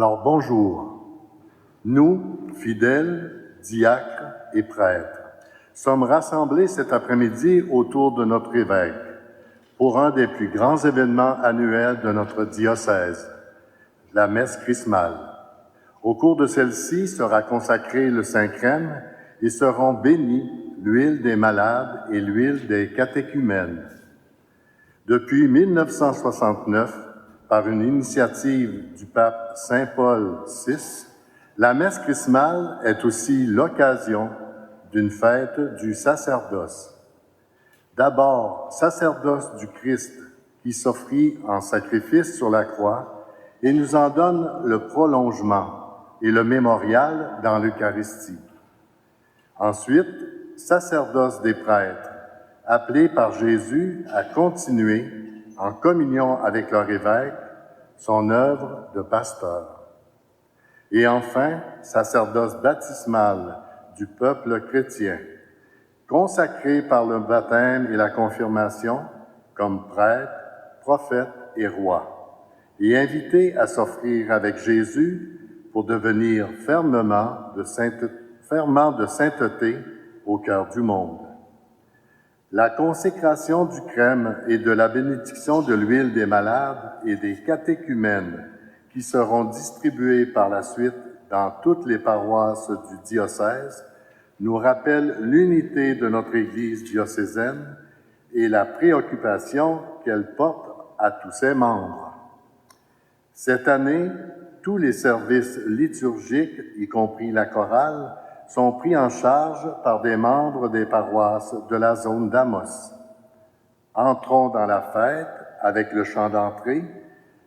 Alors bonjour, nous, fidèles, diacres et prêtres, sommes rassemblés cet après-midi autour de notre évêque pour un des plus grands événements annuels de notre diocèse, la messe chrismale. Au cours de celle-ci sera consacré le Saint-Crème et seront bénis l'huile des malades et l'huile des catéchumènes. Depuis 1969, par une initiative du pape Saint Paul VI, la messe chrismale est aussi l'occasion d'une fête du sacerdoce. D'abord, sacerdoce du Christ qui s'offrit en sacrifice sur la croix et nous en donne le prolongement et le mémorial dans l'Eucharistie. Ensuite, sacerdoce des prêtres, appelés par Jésus à continuer, en communion avec leur évêque, son œuvre de pasteur. Et enfin, sacerdoce baptismal du peuple chrétien, consacré par le baptême et la confirmation comme prêtre, prophète et roi, et invité à s'offrir avec Jésus pour devenir ferment de sainteté au cœur du monde. La consécration du crème et de la bénédiction de l'huile des malades et des catéchumènes qui seront distribués par la suite dans toutes les paroisses du diocèse nous rappelle l'unité de notre Église diocésaine et la préoccupation qu'elle porte à tous ses membres. Cette année, tous les services liturgiques, y compris la chorale, sont pris en charge par des membres des paroisses de la zone d'Amos. Entrons dans la fête avec le chant d'entrée.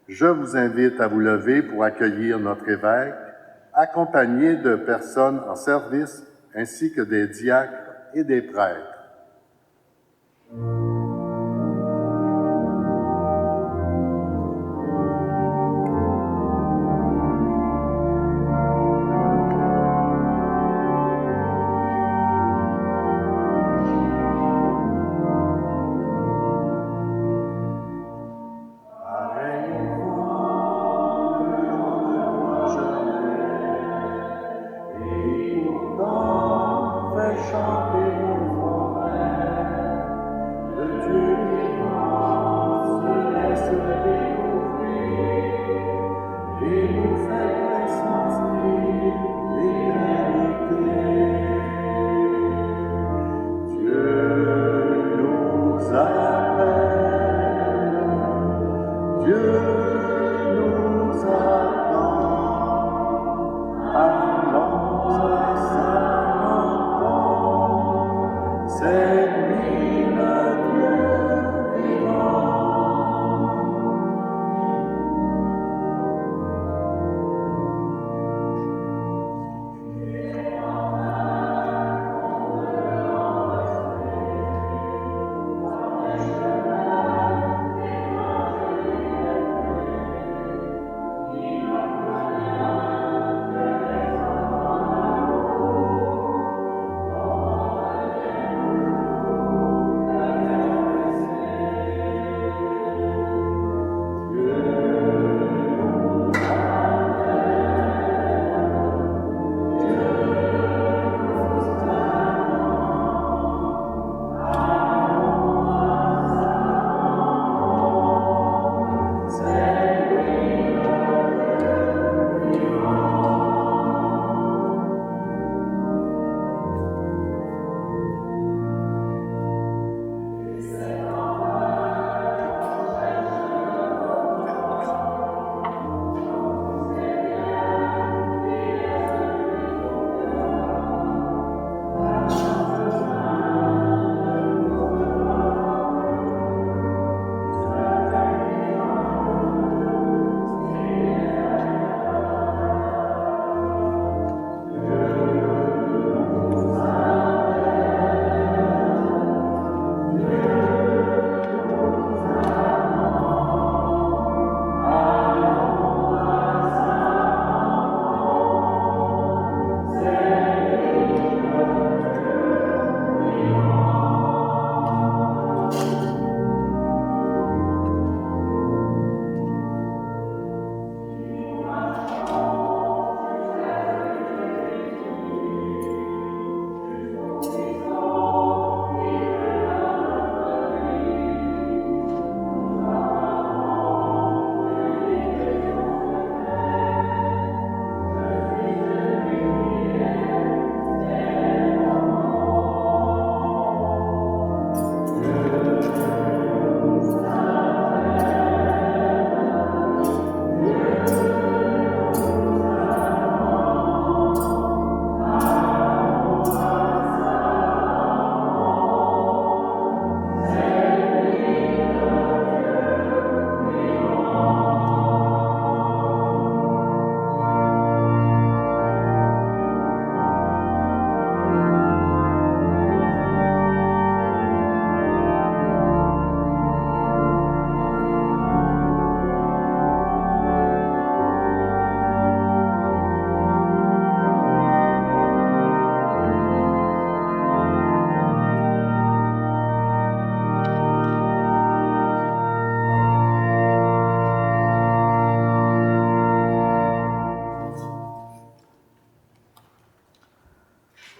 Je vous invite à vous lever pour accueillir notre évêque, accompagné de personnes en service ainsi que des diacres et des prêtres. Chanter nos frères, le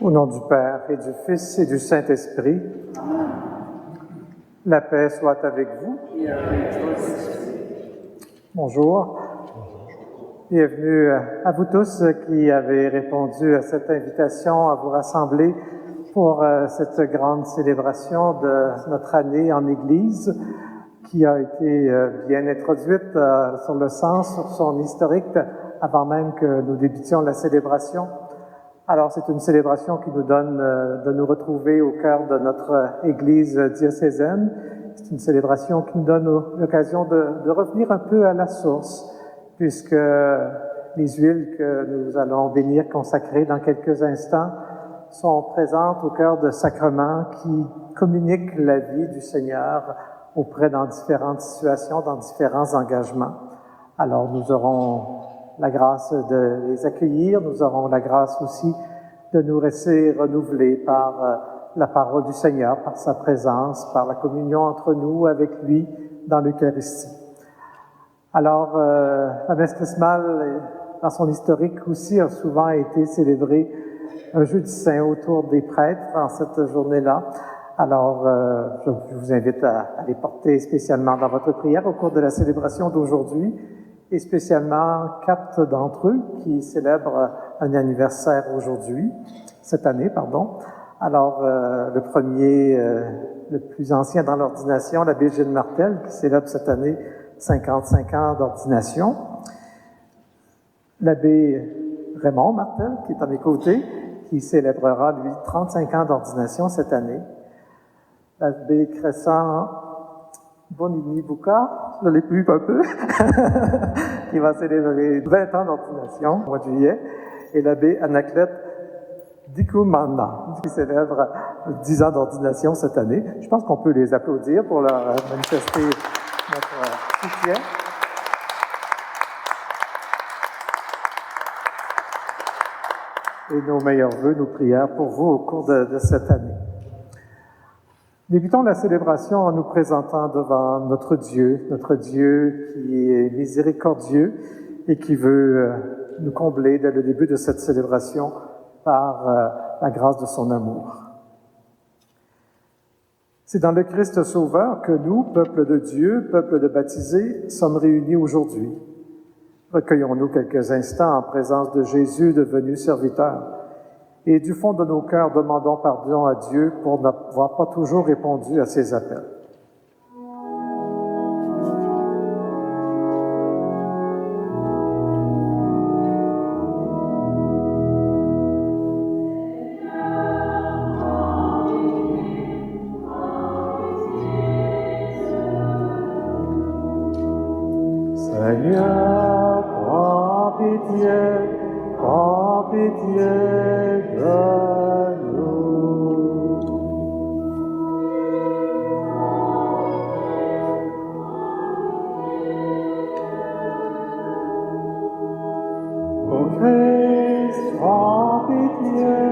Au nom du Père et du Fils et du Saint-Esprit, la paix soit avec vous. Bonjour. Bienvenue à vous tous qui avez répondu à cette invitation à vous rassembler pour cette grande célébration de notre année en Église qui a été bien introduite sur le sens, sur son historique, avant même que nous débutions la célébration. Alors, c'est une célébration qui nous donne de nous retrouver au cœur de notre Église diocésaine. C'est une célébration qui nous donne l'occasion de revenir un peu à la source, puisque les huiles que nous allons bénir, consacrer dans quelques instants, sont présentes au cœur de sacrements qui communiquent la vie du Seigneur auprès dans différentes situations, dans différents engagements. Alors, nous aurons la grâce de les accueillir. Nous aurons la grâce aussi de nous laisser renouveler par la parole du Seigneur, par sa présence, par la communion entre nous avec lui dans l'Eucharistie. Alors, la messe chrismale, dans son historique aussi, a souvent été célébrée un jeudi saint autour des prêtres en cette journée-là. Alors, je vous invite à les porter spécialement dans votre prière au cours de la célébration d'aujourd'hui, et spécialement 4 d'entre eux qui célèbrent un anniversaire aujourd'hui, cette année, pardon. Alors, le premier, le plus ancien dans l'ordination, l'abbé Gilles Martel, qui célèbre cette année 55 ans d'ordination. L'abbé Raymond Martel, qui est à mes côtés, qui célébrera, lui, 35 ans d'ordination cette année. L'abbé Crescent Bonini-Bouka, je l'ai plus un peu, qui va célébrer 20 ans d'ordination au mois de juillet, et l'abbé Anaclet Dikoumana, qui célèbre 10 ans d'ordination cette année. Je pense qu'on peut les applaudir pour leur manifester notre soutien. Et nos meilleurs vœux, nos prières pour vous au cours de cette année. Débutons la célébration en nous présentant devant notre Dieu qui est miséricordieux et qui veut nous combler dès le début de cette célébration par la grâce de son amour. C'est dans le Christ Sauveur que nous, peuple de Dieu, peuple de baptisés, sommes réunis aujourd'hui. Recueillons-nous quelques instants en présence de Jésus devenu serviteur. Et du fond de nos cœurs, demandons pardon à Dieu pour n'avoir pas toujours répondu à ses appels. Seigneur, prends pitié de nous. Ô Christ, prends pitié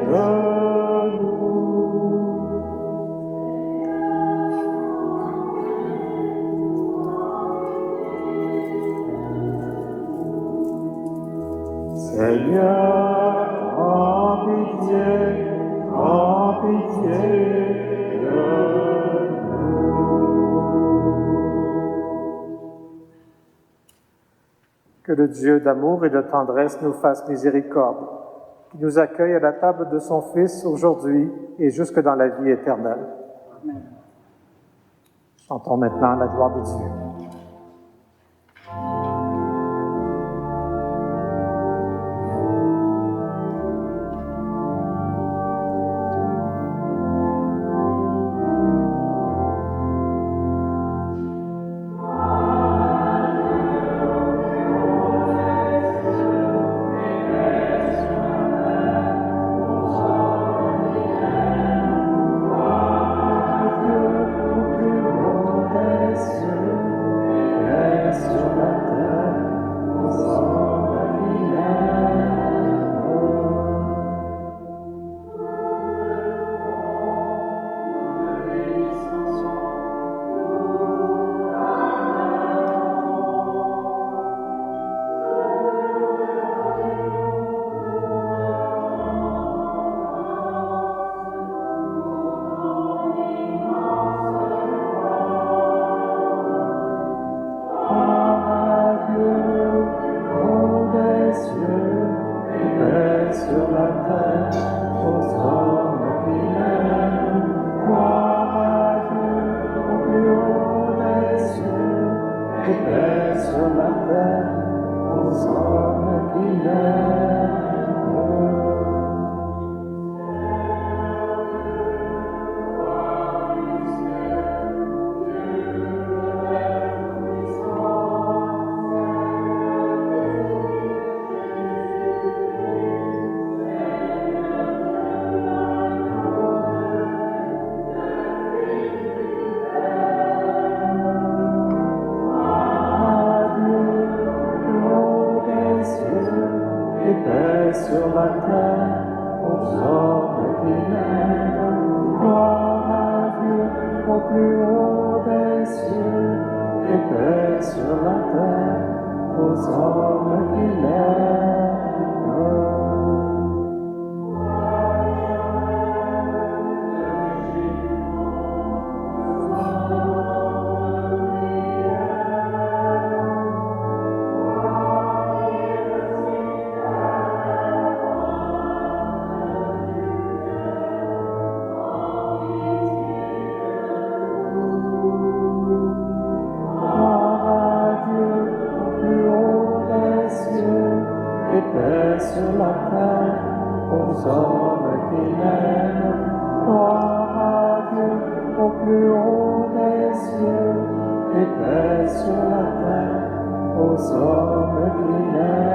de nous. Seigneur, prends pitié de nous. Que le Dieu d'amour et de tendresse nous fasse miséricorde, qui nous accueille à la table de son Fils aujourd'hui et jusque dans la vie éternelle. Amen. Chantons maintenant la gloire de Dieu. Yes. sur la terre aux hommes qui l'aiment. Sur la terre, aux hommes qui l'aiment. Gloire à Dieu au plus haut des cieux, et paix sur la terre, aux hommes qui l'aiment. Sur la terre, aux hommes qui l'aiment. Gloire à Dieu au plus haut des cieux, et paix sur la terre, aux hommes qui l'aiment.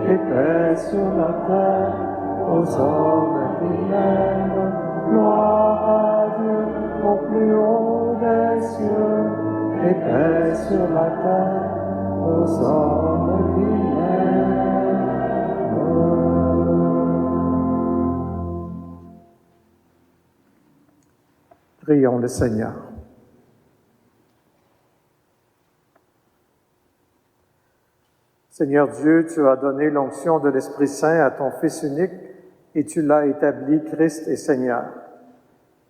Et paix sur la terre, aux hommes qui l'aiment. Gloire à Dieu au plus haut des cieux, et paix sur la terre, aux hommes qui l'aiment. Prions le Seigneur. Seigneur Dieu, tu as donné l'onction de l'Esprit Saint à ton Fils unique et tu l'as établi Christ et Seigneur.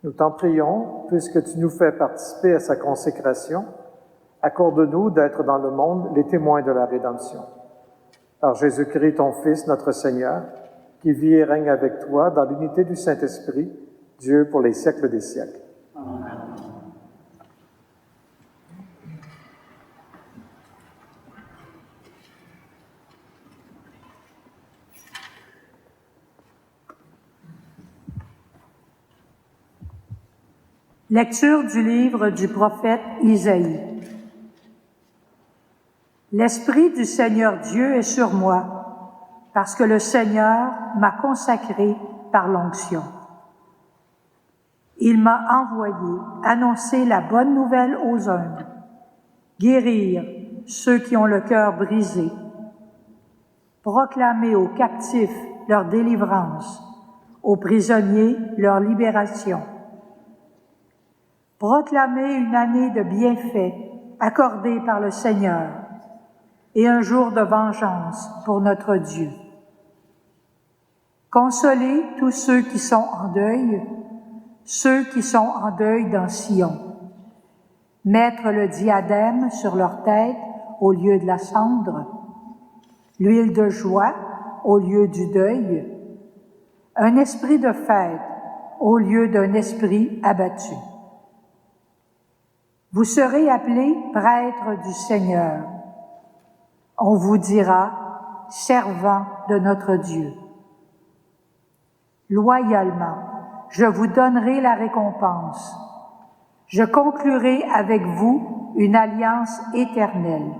Nous t'en prions, puisque tu nous fais participer à sa consécration, accorde-nous d'être dans le monde les témoins de la rédemption. Par Jésus-Christ, ton Fils, notre Seigneur, qui vit et règne avec toi dans l'unité du Saint-Esprit, Dieu pour les siècles des siècles. Amen. Lecture du livre du prophète Isaïe. L'Esprit du Seigneur Dieu est sur moi, parce que le Seigneur m'a consacré par l'onction. Il m'a envoyé annoncer la bonne nouvelle aux humbles, guérir ceux qui ont le cœur brisé, proclamer aux captifs leur délivrance, aux prisonniers leur libération, proclamer une année de bienfaits accordée par le Seigneur et un jour de vengeance pour notre Dieu. Consoler tous ceux qui sont en deuil, ceux qui sont en deuil dans Sion. Mettre le diadème sur leur tête au lieu de la cendre, l'huile de joie au lieu du deuil, un esprit de fête au lieu d'un esprit abattu. Vous serez appelés prêtres du Seigneur. On vous dira servants de notre Dieu. Loyalement, je vous donnerai la récompense. Je conclurai avec vous une alliance éternelle.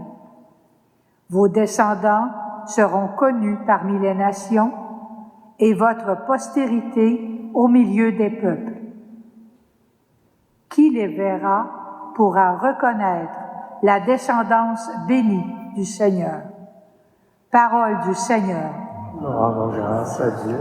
Vos descendants seront connus parmi les nations et votre postérité au milieu des peuples. Qui les verra pourra reconnaître la descendance bénie du Seigneur. Parole du Seigneur. Rendons grâce à Dieu.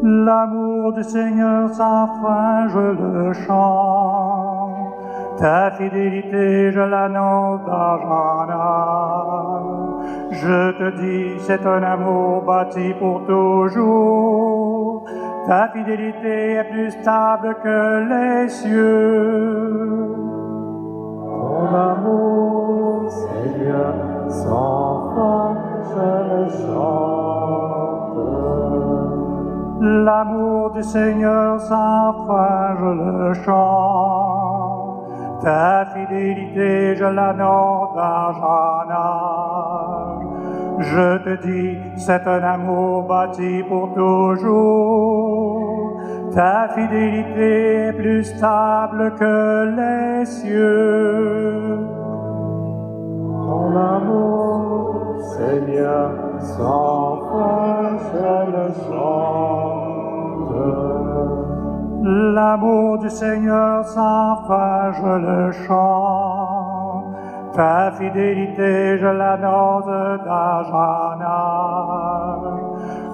L'amour du Seigneur sans fin, je le chante. Ta fidélité, je l'annonce d'âge en âge. Je te dis, c'est un amour bâti pour toujours. Ta fidélité est plus stable que les cieux. Ton amour, Seigneur, sans fin, je le chante. L'amour du Seigneur sans fin, je le chante. Ta fidélité, je l'annonce d'âge en âge. Je te dis, c'est un amour bâti pour toujours. Ta fidélité est plus stable que les cieux. Ton amour, Seigneur, sans fin, je le chante. L'amour du Seigneur sans fin, je le chante. Ta fidélité, je l'annonce d'âge en âge.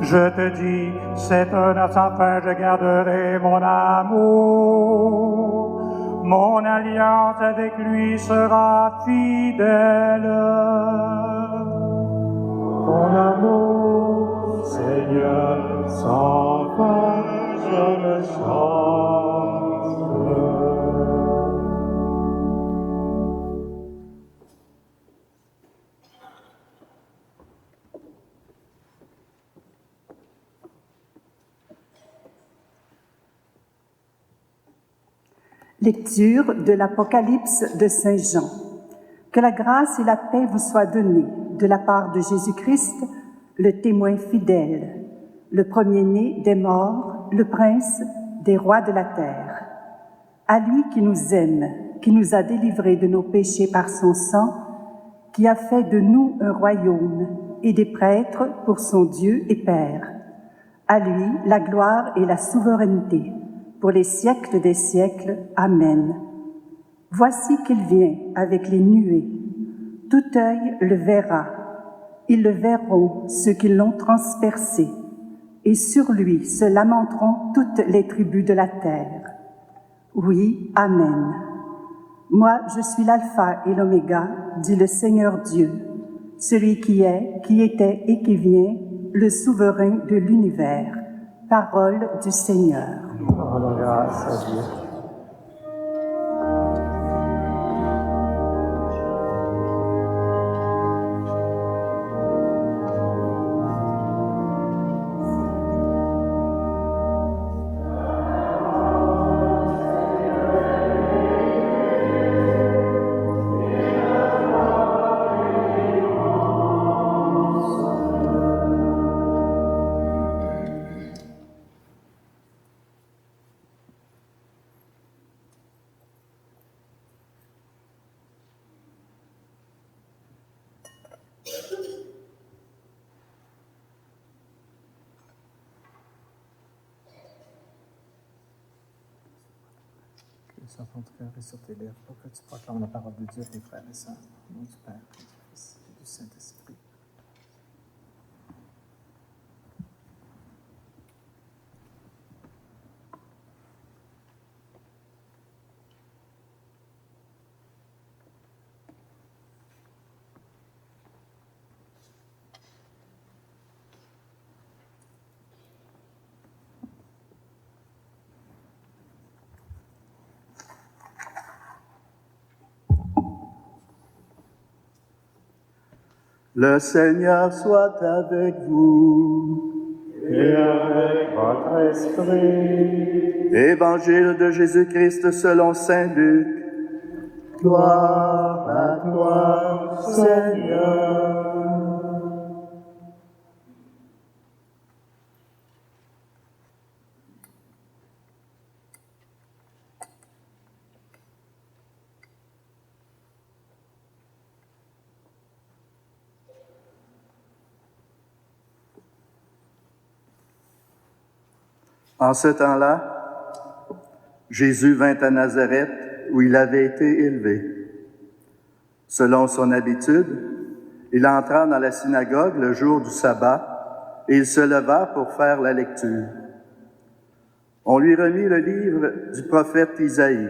Je te dis, c'est un âge sans fin, je garderai mon amour. Mon alliance avec lui sera fidèle. Ton amour, Seigneur, sans fin, je le chante. Lecture de l'Apocalypse de Saint Jean. Que la grâce et la paix vous soient données de la part de Jésus-Christ, le témoin fidèle, le premier-né des morts, le prince des rois de la terre. À lui qui nous aime, qui nous a délivrés de nos péchés par son sang, qui a fait de nous un royaume et des prêtres pour son Dieu et Père. À lui la gloire et la souveraineté, pour les siècles des siècles. Amen. Voici qu'il vient avec les nuées. Tout œil le verra. Ils le verront, ceux qui l'ont transpercé. Et sur lui se lamenteront toutes les tribus de la terre. Oui, Amen. Moi, je suis l'alpha et l'oméga, dit le Seigneur Dieu, celui qui est, qui était et qui vient, le souverain de l'univers. Parole du Seigneur. Rendons grâce à Dieu. Sur ton cœur et sur tes lèvres, pour que tu proclames la parole de Dieu à tes frères et sœurs. Au nom du Père, et du Fils et du Saint-Esprit. Le Seigneur soit avec vous. Et avec votre esprit. Évangile de Jésus-Christ selon saint Luc. Gloire à toi, Seigneur. En ce temps-là, Jésus vint à Nazareth où il avait été élevé. Selon son habitude, Il entra dans la synagogue le jour du sabbat et il se leva pour faire la lecture. On lui remit le livre du prophète Isaïe.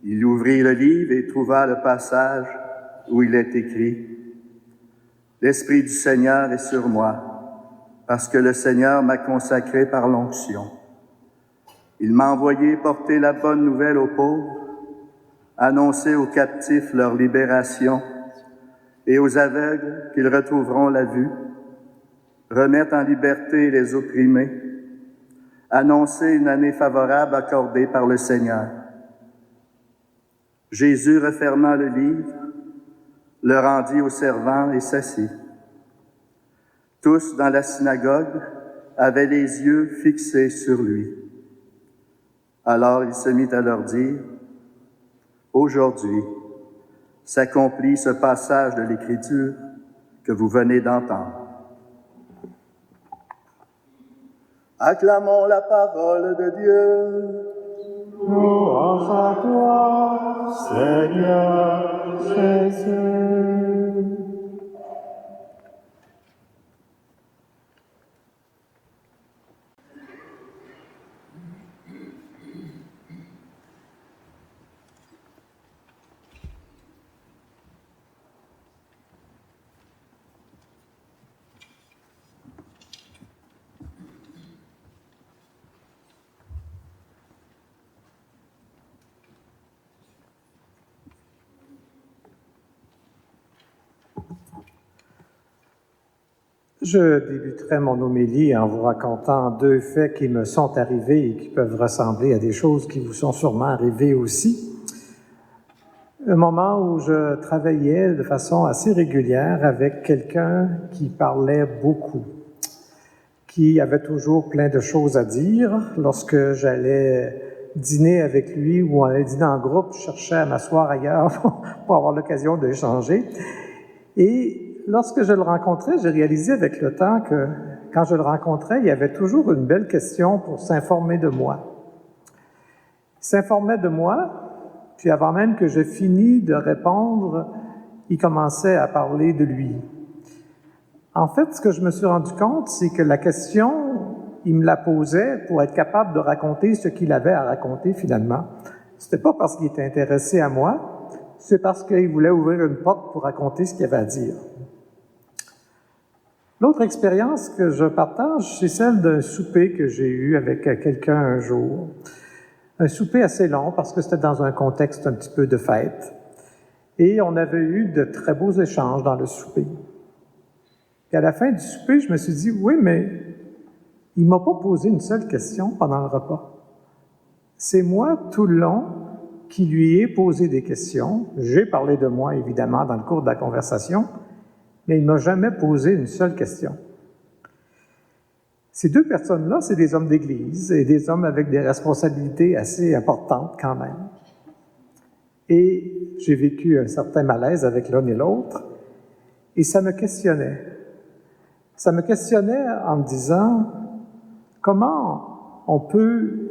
Il ouvrit le livre et trouva le passage où il est écrit « L'Esprit du Seigneur est sur moi, parce que le Seigneur m'a consacré par l'onction. Il m'a envoyé porter la bonne nouvelle aux pauvres, annoncer aux captifs leur libération et aux aveugles qu'ils retrouveront la vue, remettre en liberté les opprimés, annoncer une année favorable accordée par le Seigneur. » Jésus, refermant le livre, le rendit aux servants et s'assit. Tous dans la synagogue avaient les yeux fixés sur lui. Alors il se mit à leur dire, « Aujourd'hui s'accomplit ce passage de l'Écriture que vous venez d'entendre. » Acclamons la parole de Dieu. Louange à toi, Seigneur Jésus. Je débuterai mon homélie en vous racontant deux faits qui me sont arrivés et qui peuvent ressembler à des choses qui vous sont sûrement arrivées aussi. Un moment où je travaillais de façon assez régulière avec quelqu'un qui parlait beaucoup, qui avait toujours plein de choses à dire. Lorsque j'allais dîner avec lui ou on allait dîner en groupe, je cherchais à m'asseoir ailleurs pour avoir l'occasion d'échanger. Et lorsque je le rencontrais, j'ai réalisé avec le temps que quand je le rencontrais, il y avait toujours une belle question pour s'informer de moi. Il s'informait de moi, puis avant même que je finisse de répondre, il commençait à parler de lui. En fait, ce que je me suis rendu compte, c'est que la question, il me la posait pour être capable de raconter ce qu'il avait à raconter finalement. C'était pas parce qu'il était intéressé à moi, c'est parce qu'il voulait ouvrir une porte pour raconter ce qu'il avait à dire. L'autre expérience que je partage, c'est celle d'un souper que j'ai eu avec quelqu'un un jour. Un souper assez long parce que c'était dans un contexte un petit peu de fête. Et on avait eu de très beaux échanges dans le souper. Et à la fin du souper, je me suis dit, oui, mais il m'a pas posé une seule question pendant le repas. C'est moi, tout le long, qui lui ai posé des questions. J'ai parlé de moi, évidemment, dans le cours de la conversation, mais il ne m'a jamais posé une seule question. Ces deux personnes-là, c'est des hommes d'Église et des hommes avec des responsabilités assez importantes quand même. Et j'ai vécu un certain malaise avec l'un et l'autre, et ça me questionnait. Ça me questionnait en me disant comment on peut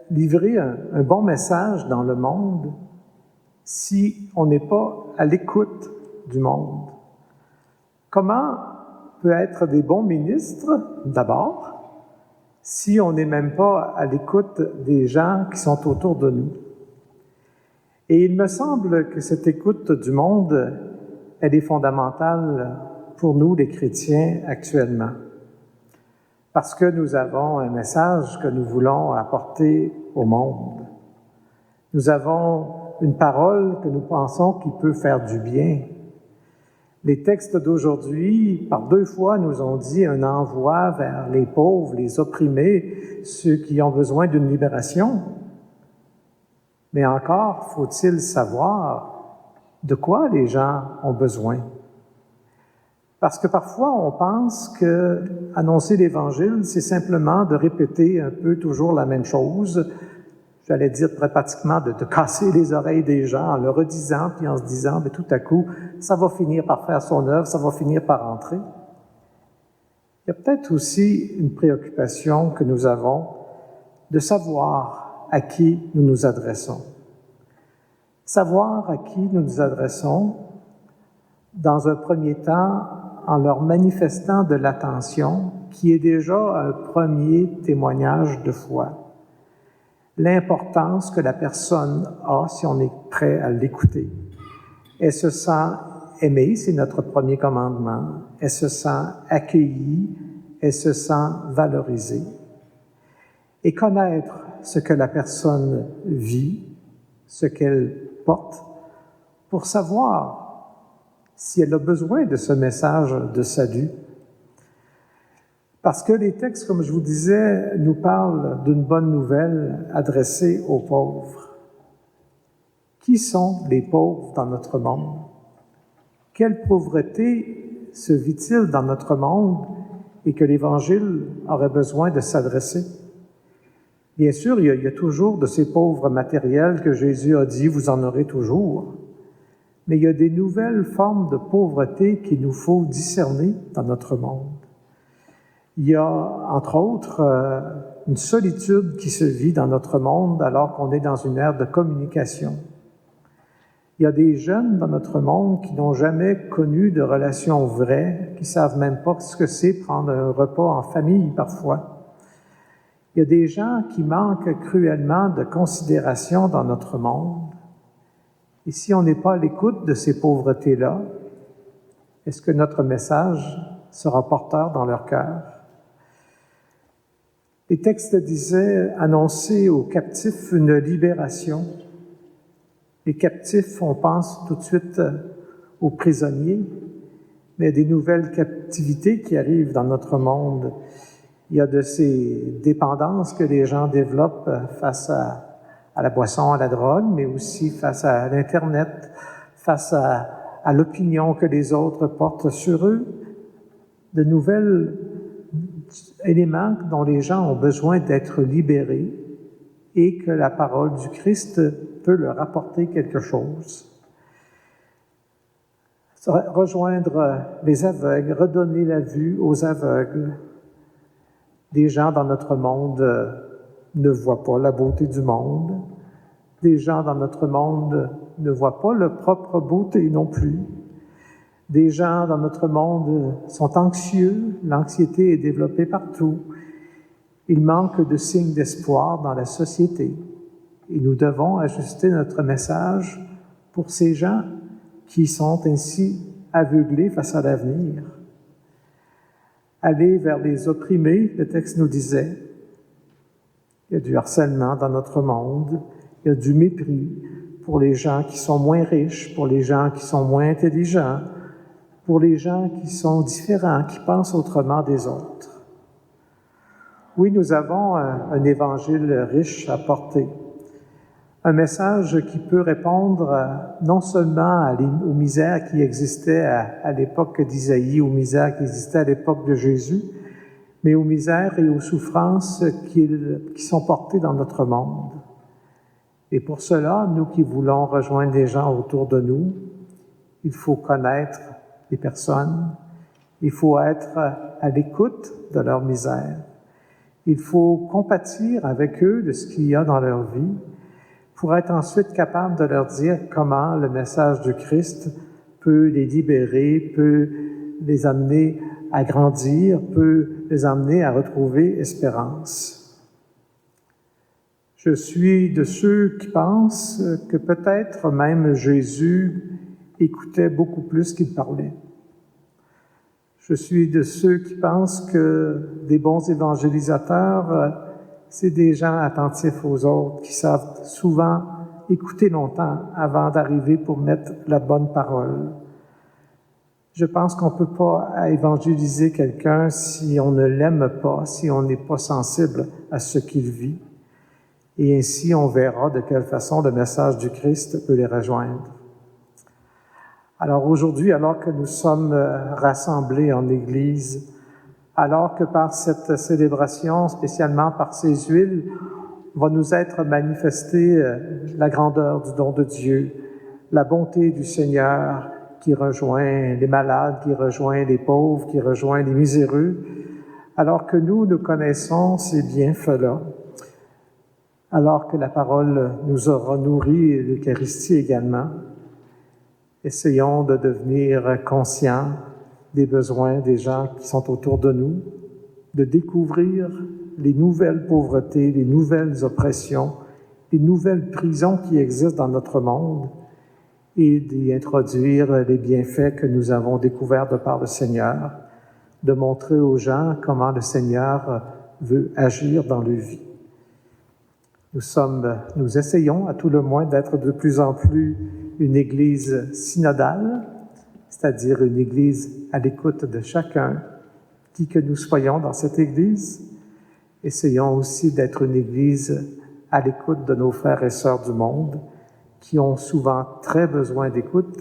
livrer un bon message dans le monde si on n'est pas à l'écoute du monde. Comment peut être des bons ministres, d'abord, si on n'est même pas à l'écoute des gens qui sont autour de nous? Et il me semble que cette écoute du monde, elle est fondamentale pour nous, les chrétiens, actuellement. Parce que nous avons un message que nous voulons apporter au monde. Nous avons une parole que nous pensons qui peut faire du bien. Les textes d'aujourd'hui, par deux fois, nous ont dit un envoi vers les pauvres, les opprimés, ceux qui ont besoin d'une libération. Mais encore, faut-il savoir de quoi les gens ont besoin. Parce que parfois, on pense que annoncer l'Évangile, c'est simplement de répéter un peu toujours la même chose. J'allais dire très pratiquement de casser les oreilles des gens en le redisant, puis en se disant, mais tout à coup, ça va finir par faire son œuvre, ça va finir par entrer. Il y a peut-être aussi une préoccupation que nous avons de savoir à qui nous nous adressons. Savoir à qui nous nous adressons, dans un premier temps en leur manifestant de l'attention, qui est déjà un premier témoignage de foi. L'importance que la personne a si on est prêt à l'écouter. Elle se sent aimée, c'est notre premier commandement. Elle se sent accueillie, elle se sent valorisée. Et connaître ce que la personne vit, ce qu'elle porte, pour savoir si elle a besoin de ce message de salut. Parce que les textes, comme je vous disais, nous parlent d'une bonne nouvelle adressée aux pauvres. Qui sont les pauvres dans notre monde? Quelle pauvreté se vit-il dans notre monde et que l'Évangile aurait besoin de s'adresser? Bien sûr, il y a toujours de ces pauvres matériels que Jésus a dit, vous en aurez toujours. Mais il y a des nouvelles formes de pauvreté qu'il nous faut discerner dans notre monde. Il y a, entre autres, une solitude qui se vit dans notre monde alors qu'on est dans une ère de communication. Il y a des jeunes dans notre monde qui n'ont jamais connu de relation vraie, qui ne savent même pas ce que c'est prendre un repas en famille parfois. Il y a des gens qui manquent cruellement de considération dans notre monde. Et si on n'est pas à l'écoute de ces pauvretés-là, est-ce que notre message sera porteur dans leur cœur? Les textes disaient « annoncer aux captifs une libération ». Les captifs, on pense tout de suite aux prisonniers, mais il y a des nouvelles captivités qui arrivent dans notre monde. Il y a de ces dépendances que les gens développent face à la boisson, à la drogue, mais aussi face à l'Internet, face à l'opinion que les autres portent sur eux, de nouvelles éléments dont les gens ont besoin d'être libérés et que la parole du Christ peut leur apporter quelque chose. Rejoindre les aveugles, redonner la vue aux aveugles. Des gens dans notre monde ne voient pas la beauté du monde. Des gens dans notre monde ne voient pas leur propre beauté non plus. Des gens dans notre monde sont anxieux, l'anxiété est développée partout. Il manque de signes d'espoir dans la société. Et nous devons ajuster notre message pour ces gens qui sont ainsi aveuglés face à l'avenir. Aller vers les opprimés, le texte nous disait. Il y a du harcèlement dans notre monde, il y a du mépris pour les gens qui sont moins riches, pour les gens qui sont moins intelligents, pour les gens qui sont différents, qui pensent autrement des autres. Oui, nous avons un évangile riche à porter, un message qui peut répondre non seulement aux misères qui existaient à l'époque d'Isaïe, aux misères qui existaient à l'époque de Jésus, mais aux misères et aux souffrances qui sont portées dans notre monde. Et pour cela, nous qui voulons rejoindre les gens autour de nous, il faut connaître les personnes, il faut être à l'écoute de leur misère, il faut compatir avec eux de ce qu'il y a dans leur vie, pour être ensuite capable de leur dire comment le message du Christ peut les libérer, peut les amener à grandir, peut les amener à retrouver espérance. Je suis de ceux qui pensent que peut-être même Jésus écoutait beaucoup plus qu'il parlait. Je suis de ceux qui pensent que des bons évangélisateurs, c'est des gens attentifs aux autres, qui savent souvent écouter longtemps avant d'arriver pour mettre la bonne parole. Je pense qu'on ne peut pas évangéliser quelqu'un si on ne l'aime pas, si on n'est pas sensible à ce qu'il vit. Et ainsi, on verra de quelle façon le message du Christ peut les rejoindre. Alors aujourd'hui, alors que nous sommes rassemblés en Église, alors que par cette célébration, spécialement par ces huiles, va nous être manifestée la grandeur du don de Dieu, la bonté du Seigneur qui rejoint les malades, qui rejoint les pauvres, qui rejoint les miséreux, alors que nous connaissons ces bienfaits-là, alors que la parole nous aura nourris, et l'Eucharistie également. Essayons de devenir conscients des besoins des gens qui sont autour de nous, de découvrir les nouvelles pauvretés, les nouvelles oppressions, les nouvelles prisons qui existent dans notre monde et d'y introduire les bienfaits que nous avons découverts de par le Seigneur, de montrer aux gens comment le Seigneur veut agir dans leur vie. Nous essayons à tout le moins d'être de plus en plus une Église synodale, c'est-à-dire une Église à l'écoute de chacun, qui que nous soyons dans cette Église. Essayons aussi d'être une Église à l'écoute de nos frères et sœurs du monde, qui ont souvent très besoin d'écoute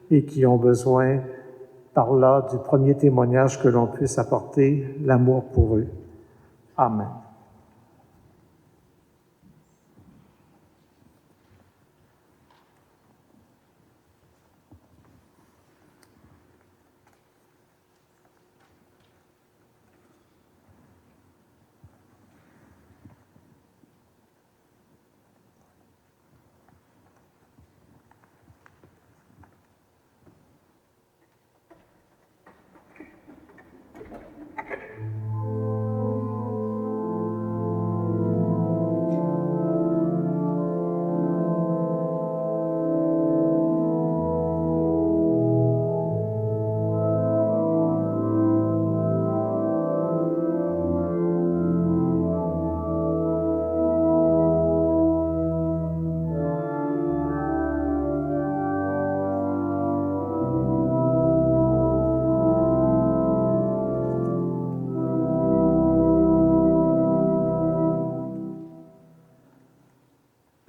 et qui ont besoin, par là, du premier témoignage que l'on puisse apporter, l'amour pour eux. Amen.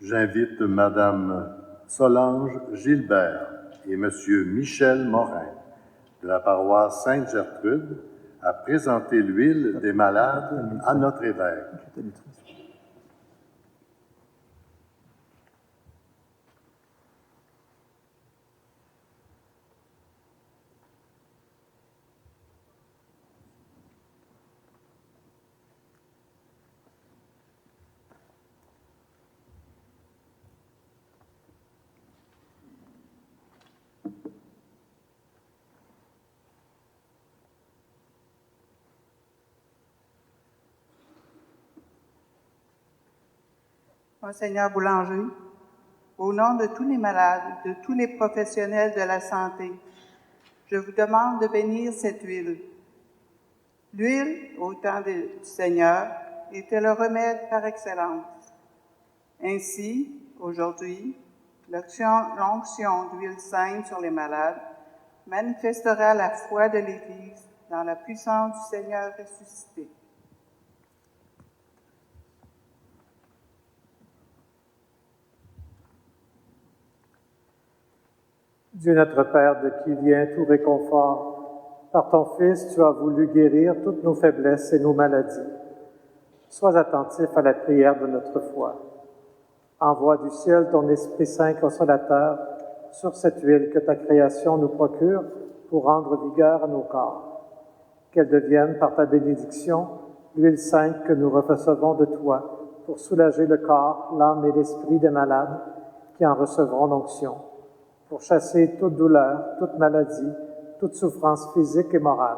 J'invite Madame Solange Gilbert et Monsieur Michel Morin de la paroisse Sainte-Gertrude à présenter l'huile des malades à notre évêque. Monseigneur Boulanger, au nom de tous les malades, de tous les professionnels de la santé, je vous demande de bénir cette huile. L'huile, au temps du Seigneur, était le remède par excellence. Ainsi, aujourd'hui, l'onction d'huile sainte sur les malades manifestera la foi de l'Église dans la puissance du Seigneur ressuscité. Dieu notre Père, de qui vient tout réconfort, par ton Fils, tu as voulu guérir toutes nos faiblesses et nos maladies. Sois attentif à la prière de notre foi. Envoie du ciel ton Esprit Saint consolateur sur cette huile que ta création nous procure pour rendre vigueur à nos corps. Qu'elle devienne, par ta bénédiction, l'huile sainte que nous recevons de toi pour soulager le corps, l'âme et l'esprit des malades qui en recevront l'onction, pour chasser toute douleur, toute maladie, toute souffrance physique et morale.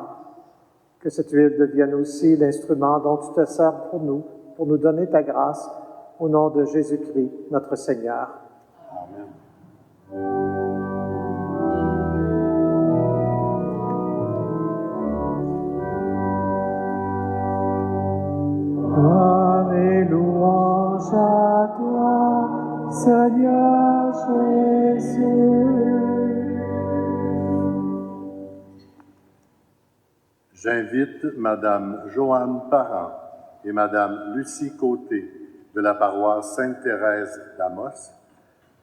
Que cette huile devienne aussi l'instrument dont tu te sers pour nous donner ta grâce, au nom de Jésus-Christ, notre Seigneur. Amen. Gloire et louange à toi, Seigneur Jésus. J'invite Madame Joanne Parent et Madame Lucie Côté de la paroisse Sainte-Thérèse d'Amos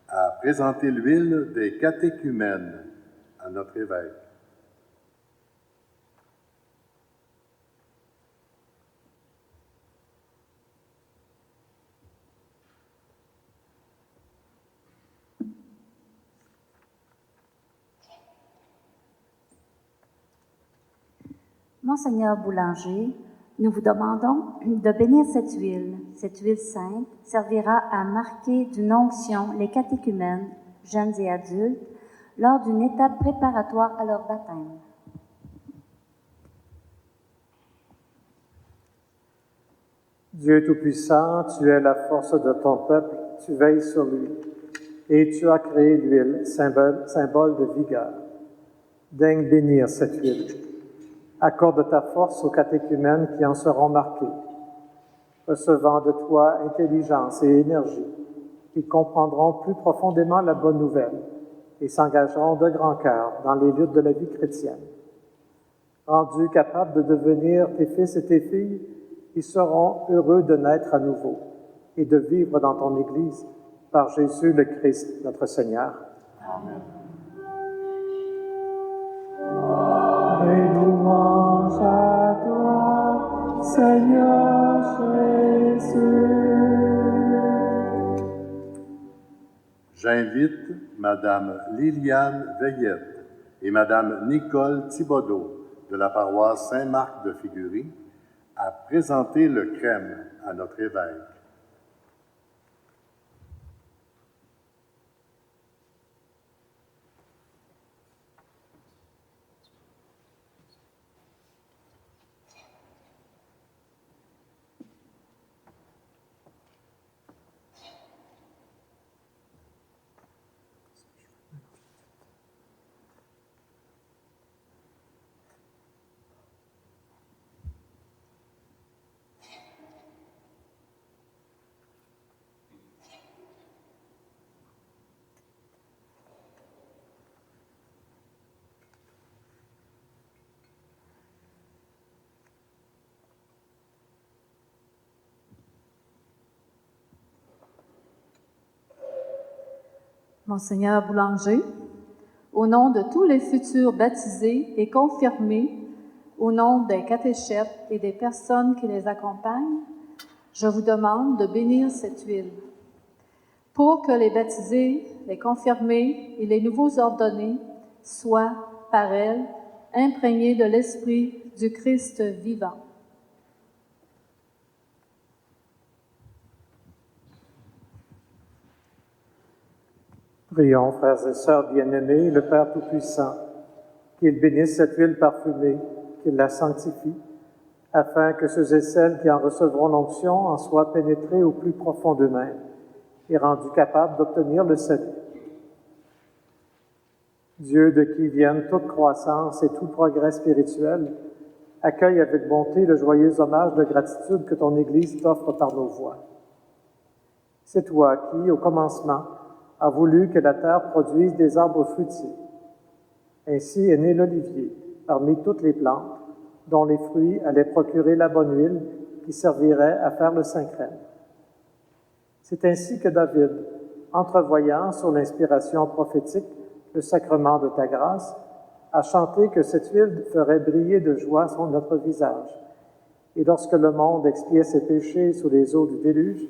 à présenter l'huile des catéchumènes à notre évêque. Monseigneur Boulanger, nous vous demandons de bénir cette huile. Cette huile sainte servira à marquer d'une onction les catéchumènes, jeunes et adultes, lors d'une étape préparatoire à leur baptême. Dieu Tout-Puissant, tu es la force de ton peuple, tu veilles sur lui, et tu as créé l'huile, symbole de vigueur. Daigne bénir cette huile. Accorde ta force aux catéchumènes qui en seront marqués, recevant de toi intelligence et énergie, qui comprendront plus profondément la bonne nouvelle et s'engageront de grand cœur dans les luttes de la vie chrétienne. Rendus capables de devenir tes fils et tes filles, ils seront heureux de naître à nouveau et de vivre dans ton Église par Jésus le Christ, notre Seigneur. Amen. Et louange à toi, Seigneur Jésus. J'invite Madame Liliane Veillette et Madame Nicole Thibodeau de la paroisse Saint-Marc de Figuerie à présenter le crème à notre évêque. Monseigneur Boulanger, au nom de tous les futurs baptisés et confirmés, au nom des catéchètes et des personnes qui les accompagnent, je vous demande de bénir cette huile pour que les baptisés, les confirmés et les nouveaux ordonnés soient, par elle, imprégnés de l'Esprit du Christ vivant. Prions, frères et sœurs bien-aimés, le Père Tout-Puissant, qu'il bénisse cette huile parfumée, qu'il la sanctifie, afin que ceux et celles qui en recevront l'onction en soient pénétrés au plus profond d'eux-mêmes et rendus capables d'obtenir le salut. Dieu, de qui viennent toute croissance et tout progrès spirituel, accueille avec bonté le joyeux hommage de gratitude que ton Église t'offre par nos voix. C'est toi qui, au commencement, a voulu que la terre produise des arbres fruitiers. Ainsi est né l'olivier, parmi toutes les plantes, dont les fruits allaient procurer la bonne huile qui servirait à faire le saint crème. C'est ainsi que David, entrevoyant sur l'inspiration prophétique le sacrement de ta grâce, a chanté que cette huile ferait briller de joie sur notre visage. Et lorsque le monde expiait ses péchés sous les eaux du déluge,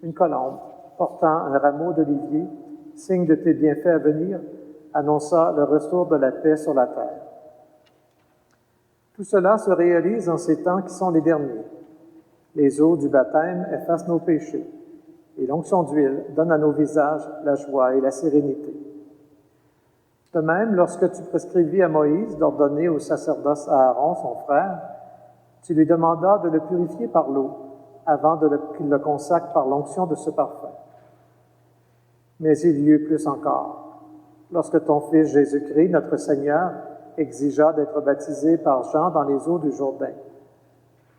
une colombe, portant un rameau d'olivier, signe de tes bienfaits à venir, annonça le retour de la paix sur la terre. Tout cela se réalise en ces temps qui sont les derniers. Les eaux du baptême effacent nos péchés, et l'onction d'huile donne à nos visages la joie et la sérénité. De même, lorsque tu prescrivis à Moïse d'ordonner au sacerdoce Aaron, son frère, tu lui demandas de le purifier par l'eau, avant qu'il le consacre par l'onction de ce parfum. Mais il y eut plus encore. Lorsque ton Fils Jésus-Christ, notre Seigneur, exigea d'être baptisé par Jean dans les eaux du Jourdain.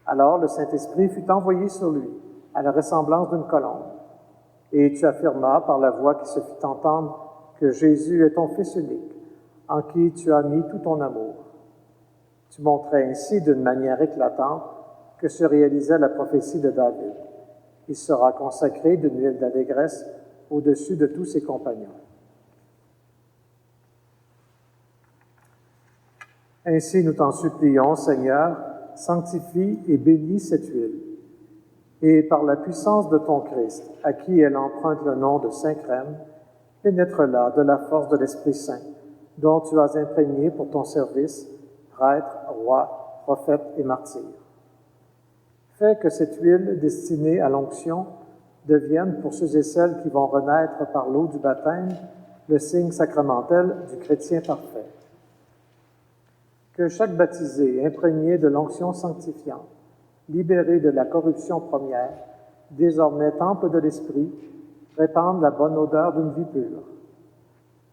Alors le Saint-Esprit fut envoyé sur lui, à la ressemblance d'une colombe. Et tu affirmas par la voix qui se fit entendre que Jésus est ton Fils unique, en qui tu as mis tout ton amour. Tu montrais ainsi d'une manière éclatante que se réalisait la prophétie de David. Il sera consacré d'une huile d'allégresse au-dessus de tous ses compagnons. Ainsi, nous t'en supplions, Seigneur, sanctifie et bénis cette huile, et par la puissance de ton Christ, à qui elle emprunte le nom de Saint Crème, pénètre-la de la force de l'Esprit Saint, dont tu as imprégné pour ton service, prêtre, roi, prophète et martyr. Fais que cette huile destinée à l'onction devienne, pour ceux et celles qui vont renaître par l'eau du baptême, le signe sacramentel du chrétien parfait. Que chaque baptisé, imprégné de l'onction sanctifiante, libéré de la corruption première, désormais temple de l'Esprit, répande la bonne odeur d'une vie pure.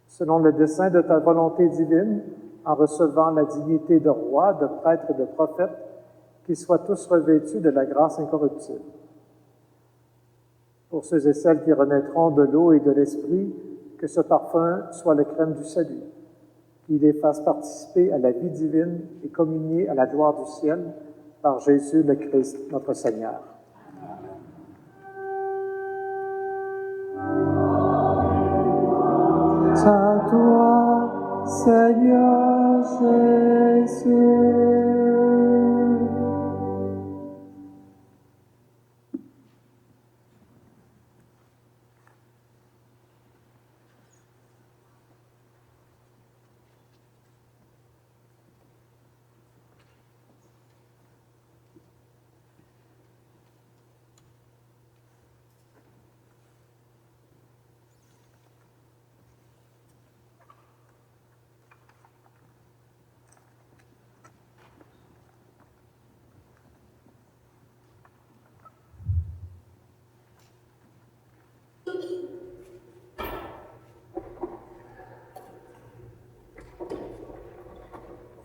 Selon le dessein de ta volonté divine, en recevant la dignité de roi, de prêtre et de prophète, qu'ils soient tous revêtus de la grâce incorruptible. Pour ceux et celles qui renaîtront de l'eau et de l'Esprit, que ce parfum soit le crème du salut, qu'il les fasse participer à la vie divine et communier à la gloire du ciel par Jésus le Christ, notre Seigneur. À toi, Seigneur Jésus.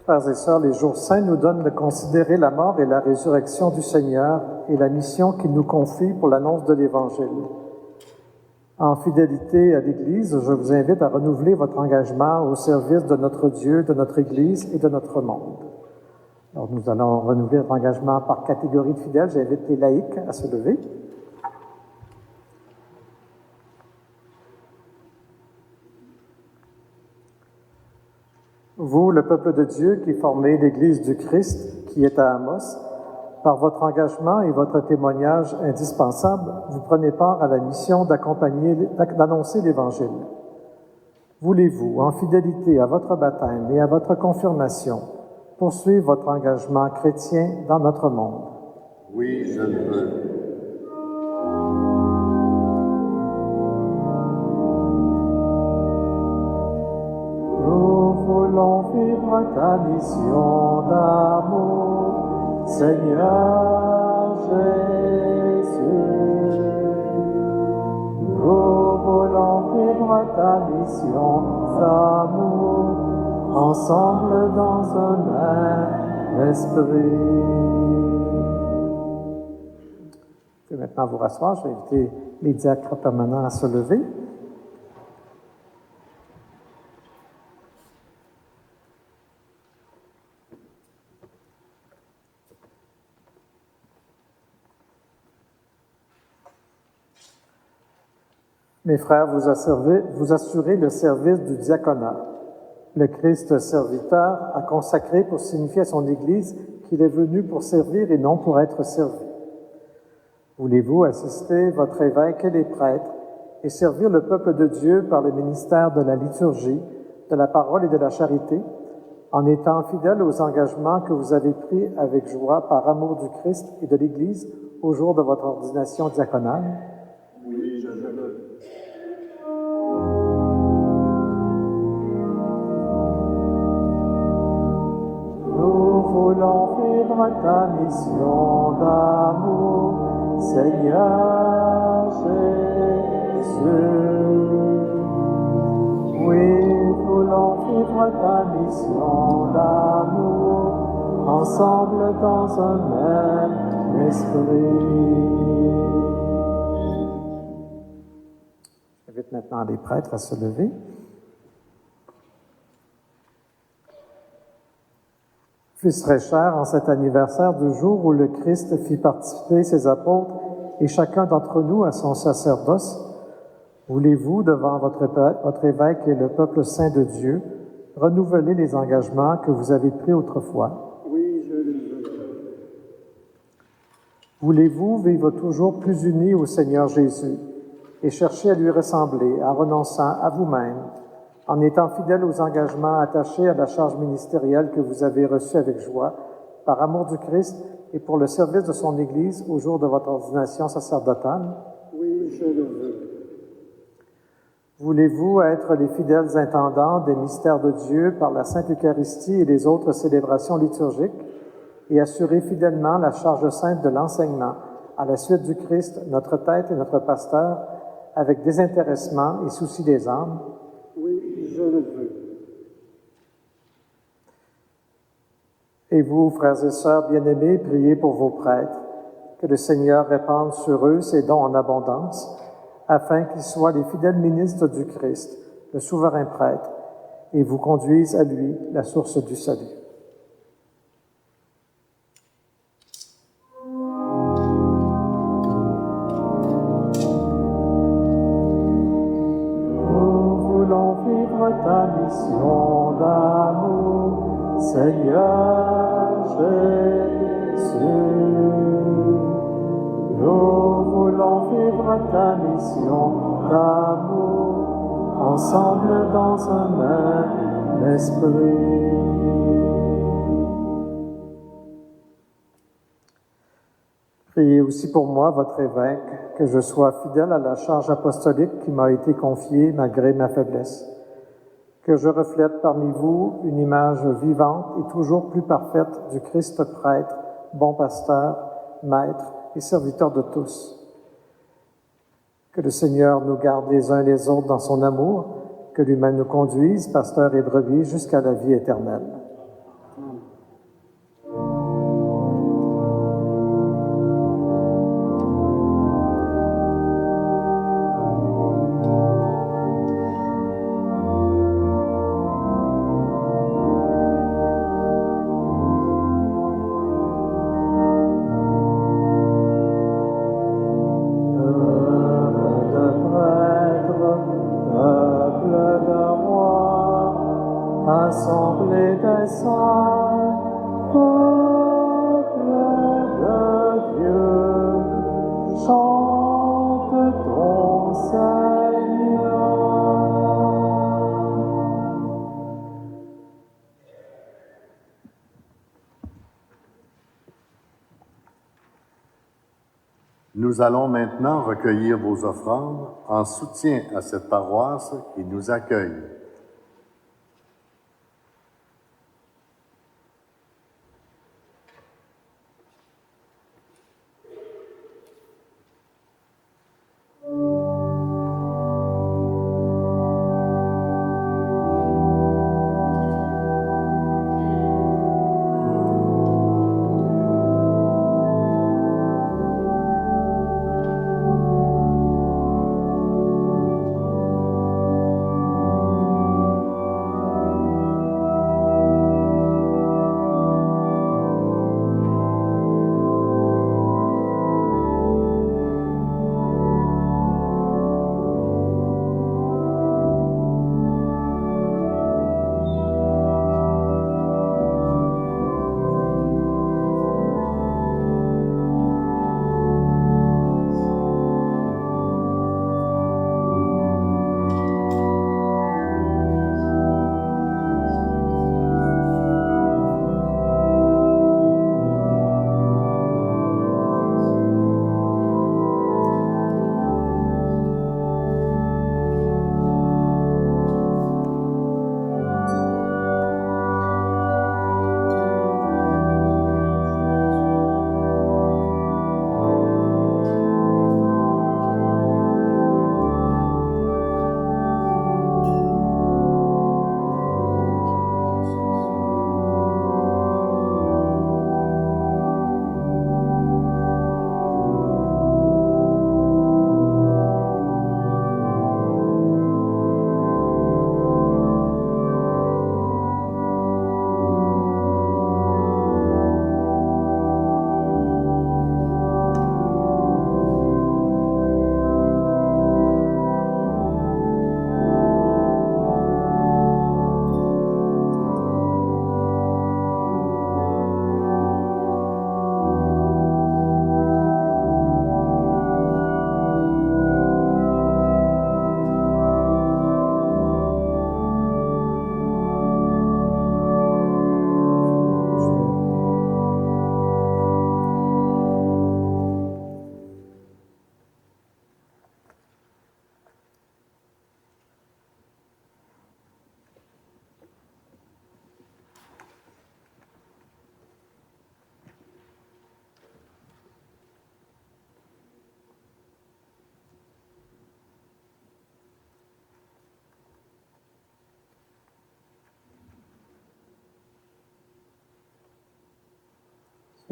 Frères et sœurs, les jours saints nous donnent de considérer la mort et la résurrection du Seigneur et la mission qu'il nous confie pour l'annonce de l'Évangile. En fidélité à l'Église, je vous invite à renouveler votre engagement au service de notre Dieu, de notre Église et de notre monde. Alors, nous allons renouveler notre engagement par catégorie de fidèles. J'invite les laïcs à se lever. Vous, le peuple de Dieu qui formez l'Église du Christ, qui est à Amos, par votre engagement et votre témoignage indispensable, vous prenez part à la mission d'annoncer l'Évangile. Voulez-vous, en fidélité à votre baptême et à votre confirmation, poursuivre votre engagement chrétien dans notre monde? Oui, je le veux. Nous voulons vivre ta mission d'amour, Seigneur Jésus. Nous voulons vivre ta mission d'amour, ensemble dans un même esprit. Je vais maintenant vous rasseoir. Je vais inviter les diacres permanents à se lever. Mes frères, vous assurez le service du diaconat. Le Christ serviteur a consacré pour signifier à son Église qu'il est venu pour servir et non pour être servi. Voulez-vous assister votre évêque et les prêtres et servir le peuple de Dieu par le ministère de la liturgie, de la parole et de la charité, en étant fidèles aux engagements que vous avez pris avec joie par amour du Christ et de l'Église au jour de votre ordination diaconale? Oui, je le veux. Nous voulons vivre ta mission d'amour, Seigneur Jésus. Oui, nous voulons vivre ta mission d'amour, ensemble dans un même esprit. J'invite maintenant les prêtres à se lever. Fils très cher, en cet anniversaire du jour où le Christ fit participer ses apôtres et chacun d'entre nous à son sacerdoce, voulez-vous, devant votre évêque et le peuple saint de Dieu, renouveler les engagements que vous avez pris autrefois? Oui, je le veux. Voulez-vous vivre toujours plus unis au Seigneur Jésus et chercher à lui ressembler en renonçant à vous-même, en étant fidèle aux engagements attachés à la charge ministérielle que vous avez reçue avec joie, par amour du Christ et pour le service de son Église au jour de votre ordination sacerdotale? Oui, je le veux. Voulez-vous être les fidèles intendants des mystères de Dieu par la Sainte Eucharistie et les autres célébrations liturgiques et assurer fidèlement la charge sainte de l'enseignement à la suite du Christ, notre tête et notre pasteur, avec désintéressement et souci des âmes? Oui, je le veux. Et vous, frères et sœurs bien-aimés, priez pour vos prêtres, que le Seigneur répande sur eux ses dons en abondance, afin qu'ils soient les fidèles ministres du Christ, le souverain prêtre, et vous conduisent à lui, la source du salut. Nous voulons vivre ta mission d'amour, Seigneur Jésus. Nous voulons vivre ta mission d'amour, ensemble dans un même esprit. Priez aussi pour moi, votre évêque, que je sois fidèle à la charge apostolique qui m'a été confiée malgré ma faiblesse, que je reflète parmi vous une image vivante et toujours plus parfaite du Christ prêtre, bon pasteur, maître et serviteur de tous. Que le Seigneur nous garde les uns les autres dans son amour, que lui-même nous conduise, pasteur et brebis, jusqu'à la vie éternelle. Assemblée des saints, peuple de Dieu, chante ton Seigneur. Nous allons maintenant recueillir vos offrandes en soutien à cette paroisse qui nous accueille.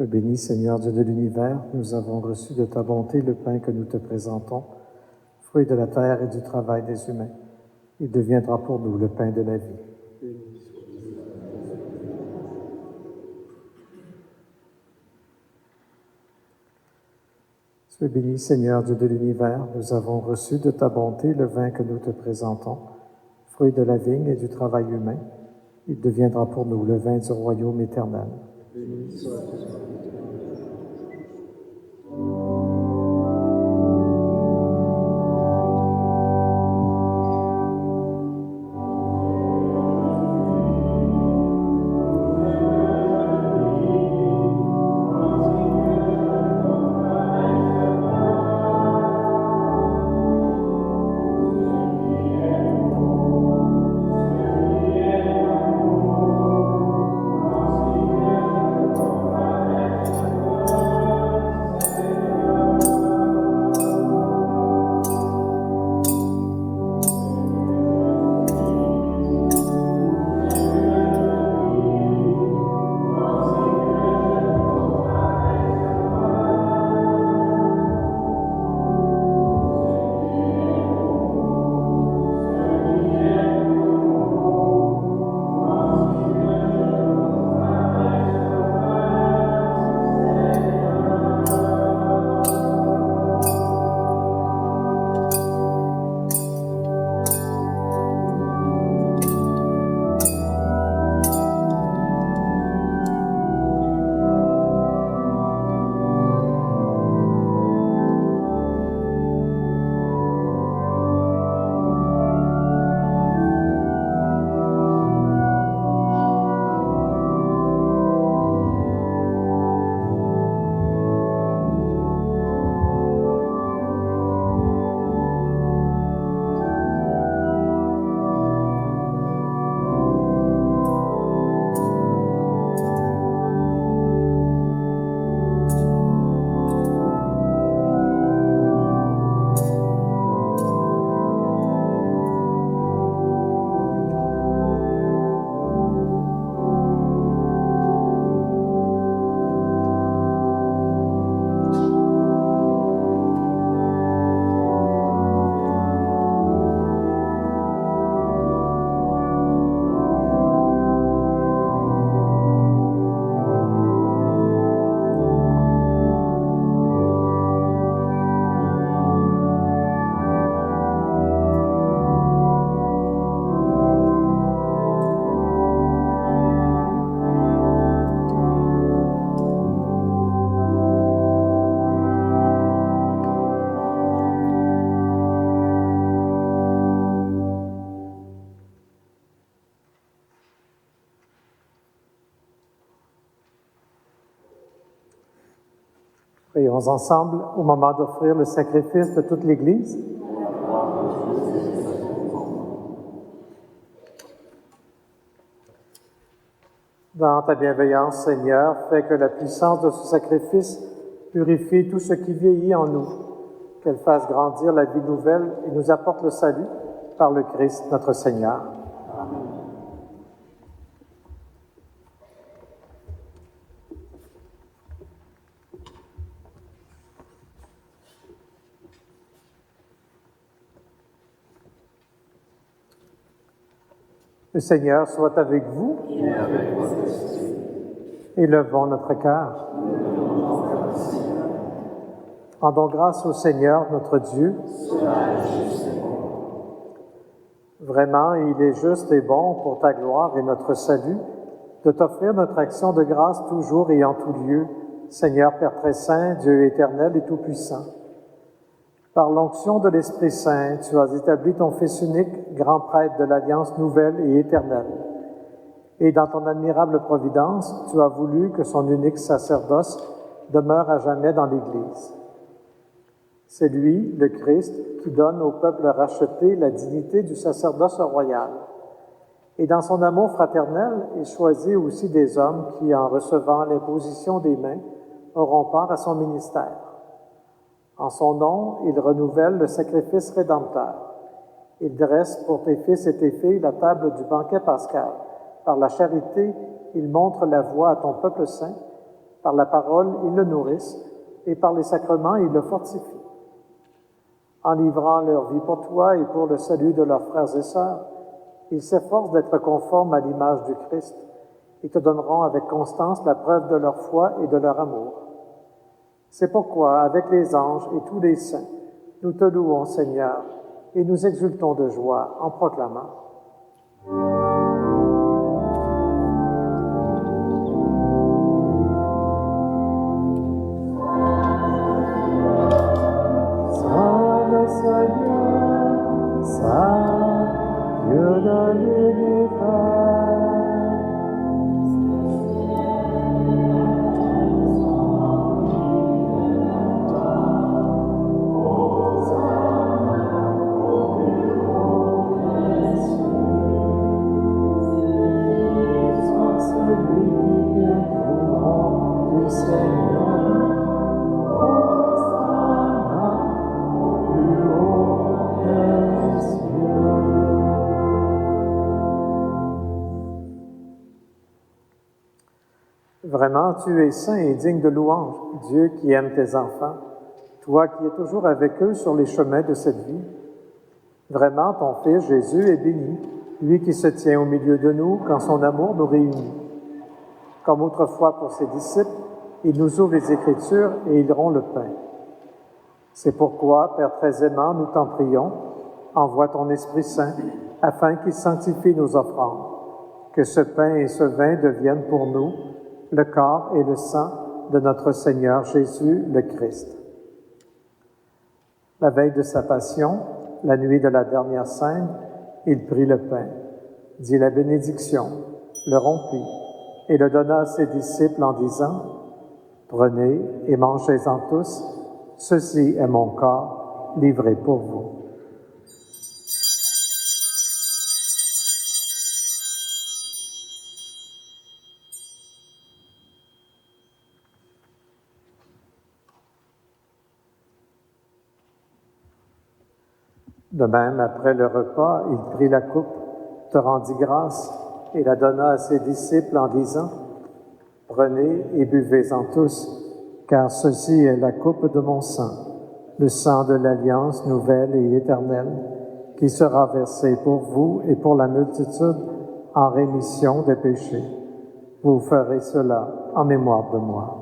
Sois béni, Seigneur Dieu de l'univers, nous avons reçu de ta bonté le pain que nous te présentons, fruit de la terre et du travail des humains. Il deviendra pour nous le pain de la vie. Sois béni, Seigneur Dieu de l'univers, nous avons reçu de ta bonté le vin que nous te présentons, fruit de la vigne et du travail humain. Il deviendra pour nous le vin du royaume éternel. Béni sois-tu. Prions ensemble au moment d'offrir le sacrifice de toute l'Église. Dans ta bienveillance, Seigneur, fais que la puissance de ce sacrifice purifie tout ce qui vieillit en nous, qu'elle fasse grandir la vie nouvelle et nous apporte le salut par le Christ notre Seigneur. Amen. Le Seigneur soit avec vous. Élevons notre cœur. Rendons grâce au Seigneur, notre Dieu. Vraiment, il est juste et bon pour ta gloire et notre salut de t'offrir notre action de grâce toujours et en tout lieu, Seigneur Père très saint, Dieu éternel et tout-puissant. Par l'onction de l'Esprit Saint, tu as établi ton Fils unique, grand prêtre de l'Alliance nouvelle et éternelle. Et dans ton admirable providence, tu as voulu que son unique sacerdoce demeure à jamais dans l'Église. C'est lui, le Christ, qui donne au peuple racheté la dignité du sacerdoce royal. Et dans son amour fraternel, il choisit aussi des hommes qui, en recevant l'imposition des mains, auront part à son ministère. En son nom, il renouvelle le sacrifice rédempteur. Il dresse pour tes fils et tes filles la table du banquet pascal. Par la charité, il montre la voie à ton peuple saint Par la parole, ils le nourrissent, et par les sacrements, ils le fortifient. En livrant leur vie pour toi et pour le salut de leurs frères et sœurs, ils s'efforcent d'être conformes à l'image du Christ et te donneront avec constance la preuve de leur foi et de leur amour. C'est pourquoi, avec les anges et tous les saints, nous te louons, Seigneur, et nous exultons de joie en proclamant. Saint le Seigneur, Saint, Dieu de l'univers. Vraiment, tu es saint et digne de louange, Dieu qui aime tes enfants, toi qui es toujours avec eux sur les chemins de cette vie. Vraiment, ton Fils Jésus est béni, lui qui se tient au milieu de nous quand son amour nous réunit. Comme autrefois pour ses disciples, il nous ouvre les Écritures et il rompt le pain. C'est pourquoi, Père très aimant, nous t'en prions, envoie ton Esprit Saint afin qu'il sanctifie nos offrandes, que ce pain et ce vin deviennent pour nous le corps et le sang de notre Seigneur Jésus le Christ. La veille de sa passion, la nuit de la dernière scène, il prit le pain, dit la bénédiction, le rompit et le donna à ses disciples en disant « Prenez et mangez-en tous, ceci est mon corps livré pour vous. » De même, après le repas, il prit la coupe, te rendit grâce et la donna à ses disciples en disant « Prenez et buvez-en tous, car ceci est la coupe de mon sang, le sang de l'alliance nouvelle et éternelle, qui sera versé pour vous et pour la multitude en rémission des péchés. Vous ferez cela en mémoire de moi. »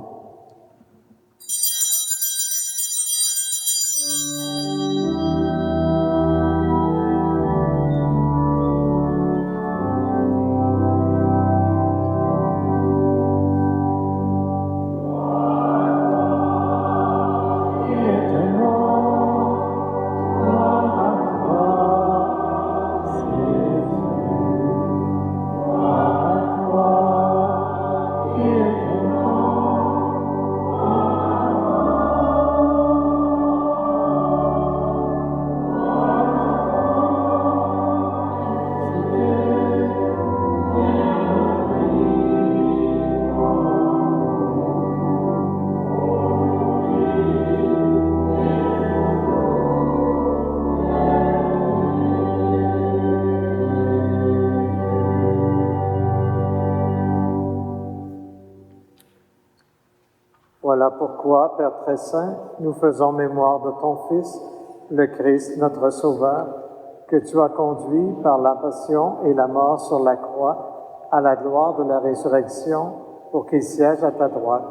Voilà pourquoi, Père très saint, nous faisons mémoire de ton Fils, le Christ, notre Sauveur, que tu as conduit par la passion et la mort sur la croix à la gloire de la résurrection pour qu'il siège à ta droite.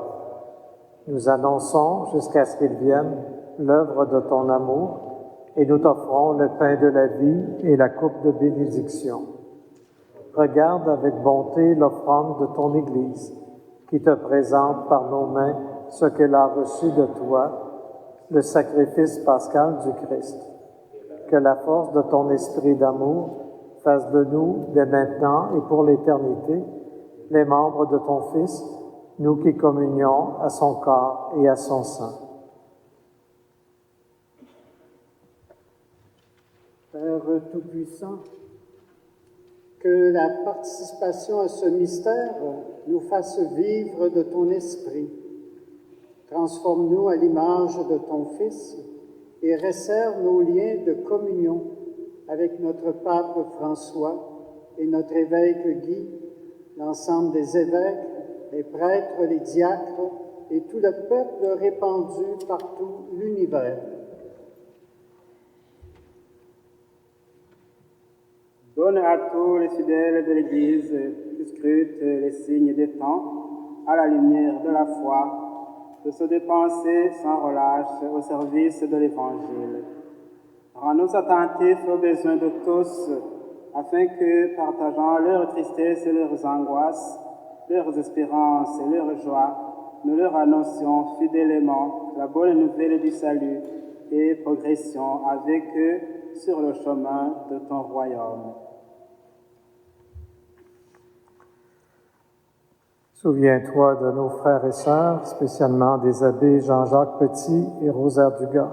Nous annonçons, jusqu'à ce qu'il vienne, l'œuvre de ton amour et nous t'offrons le pain de la vie et la coupe de bénédiction. Regarde avec bonté l'offrande de ton Église, qui te présente par nos mains ce qu'elle a reçu de toi, le sacrifice pascal du Christ. Que la force de ton esprit d'amour fasse de nous, dès maintenant et pour l'éternité, les membres de ton Fils, nous qui communions à son corps et à son sang. Père Tout-Puissant, que la participation à ce mystère nous fasse vivre de ton esprit. Transforme-nous à l'image de ton Fils et resserre nos liens de communion avec notre pape François et notre évêque Guy, l'ensemble des évêques, les prêtres, les diacres et tout le peuple répandu par tout l'univers. Donne à tous les fidèles de l'Église qui scrutent les signes des temps, à la lumière de la foi, de se dépenser sans relâche au service de l'Évangile. Rends-nous attentifs aux besoins de tous, afin que, partageant leurs tristesses et leurs angoisses, leurs espérances et leurs joies, nous leur annoncions fidèlement la bonne nouvelle du salut et progressions avec eux sur le chemin de ton royaume. Souviens-toi de nos frères et sœurs, spécialement des abbés Jean-Jacques Petit et Rosaire Dugas,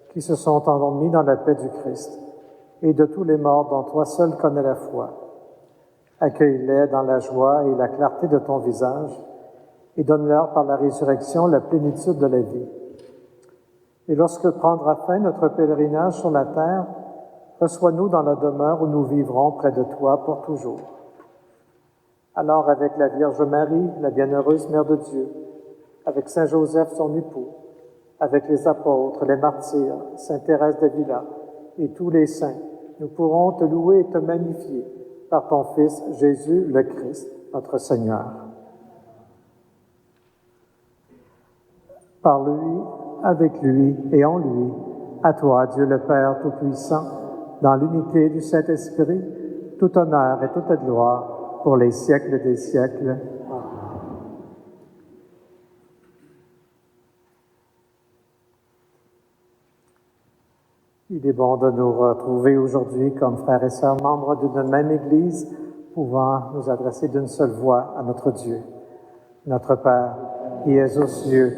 qui se sont endormis dans la paix du Christ, et de tous les morts dont toi seul connais la foi. Accueille-les dans la joie et la clarté de ton visage, et donne-leur par la résurrection la plénitude de la vie. Et lorsque prendra fin notre pèlerinage sur la terre, reçois-nous dans la demeure où nous vivrons près de toi pour toujours. Alors, avec la Vierge Marie, la bienheureuse Mère de Dieu, avec Saint Joseph, son époux, avec les apôtres, les martyrs, Sainte Thérèse d'Avila et tous les saints, nous pourrons te louer et te magnifier par ton Fils Jésus le Christ, notre Seigneur. Par lui, avec lui et en lui, à toi, Dieu le Père Tout-Puissant, dans l'unité du Saint-Esprit, tout honneur et toute gloire, pour les siècles des siècles. Amen. Il est bon de nous retrouver aujourd'hui comme frères et sœurs, membres d'une même Église, pouvant nous adresser d'une seule voix à notre Dieu. Notre Père, qui es aux cieux,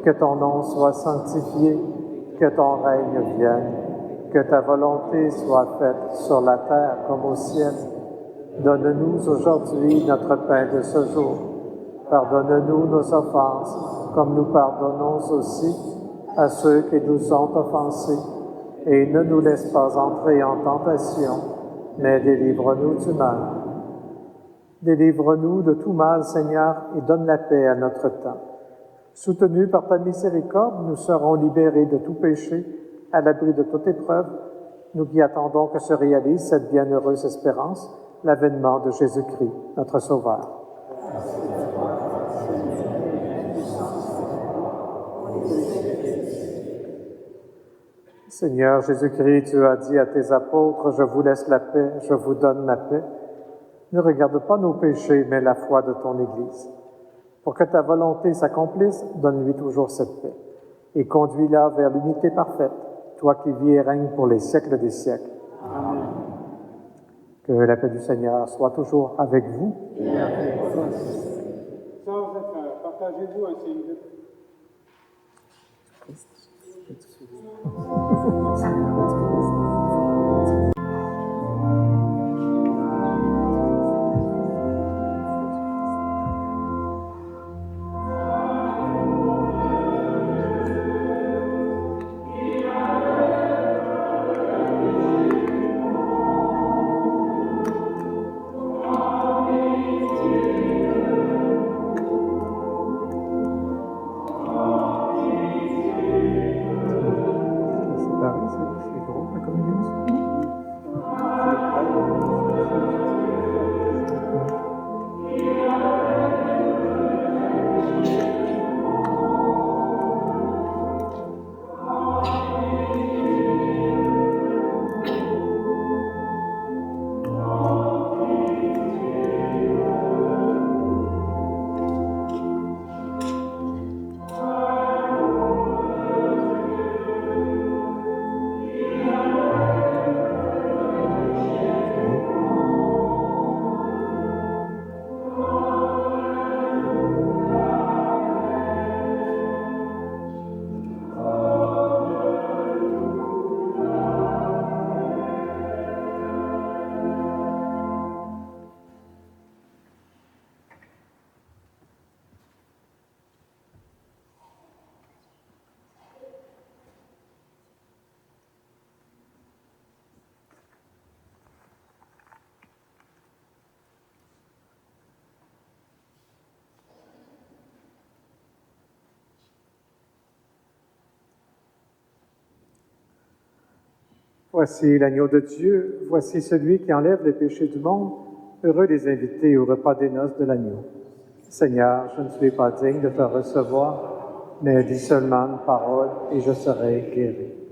que ton nom soit sanctifié, que ton règne vienne, que ta volonté soit faite sur la terre comme au ciel. Donne-nous aujourd'hui notre pain de ce jour. Pardonne-nous nos offenses, comme nous pardonnons aussi à ceux qui nous ont offensés. Et ne nous laisse pas entrer en tentation, mais délivre-nous du mal. Délivre-nous de tout mal, Seigneur, et donne la paix à notre temps. Soutenus par ta miséricorde, nous serons libérés de tout péché, à l'abri de toute épreuve, nous qui attendons que se réalise cette bienheureuse espérance, l'avènement de Jésus-Christ, notre Sauveur. Seigneur Jésus-Christ, tu as dit à tes apôtres, « Je vous laisse la paix, je vous donne la paix ». Ne regarde pas nos péchés, mais la foi de ton Église. Pour que ta volonté s'accomplisse, donne-lui toujours cette paix et conduis-la vers l'unité parfaite, toi qui vis et règnes pour les siècles des siècles. Amen. Que la paix du Seigneur soit toujours avec vous. Sœurs et frères, partagez-vous un signe de Voici l'agneau de Dieu, voici celui qui enlève les péchés du monde. Heureux les invités au repas des noces de l'agneau. Seigneur, je ne suis pas digne de te recevoir, mais dis seulement une parole et je serai guéri.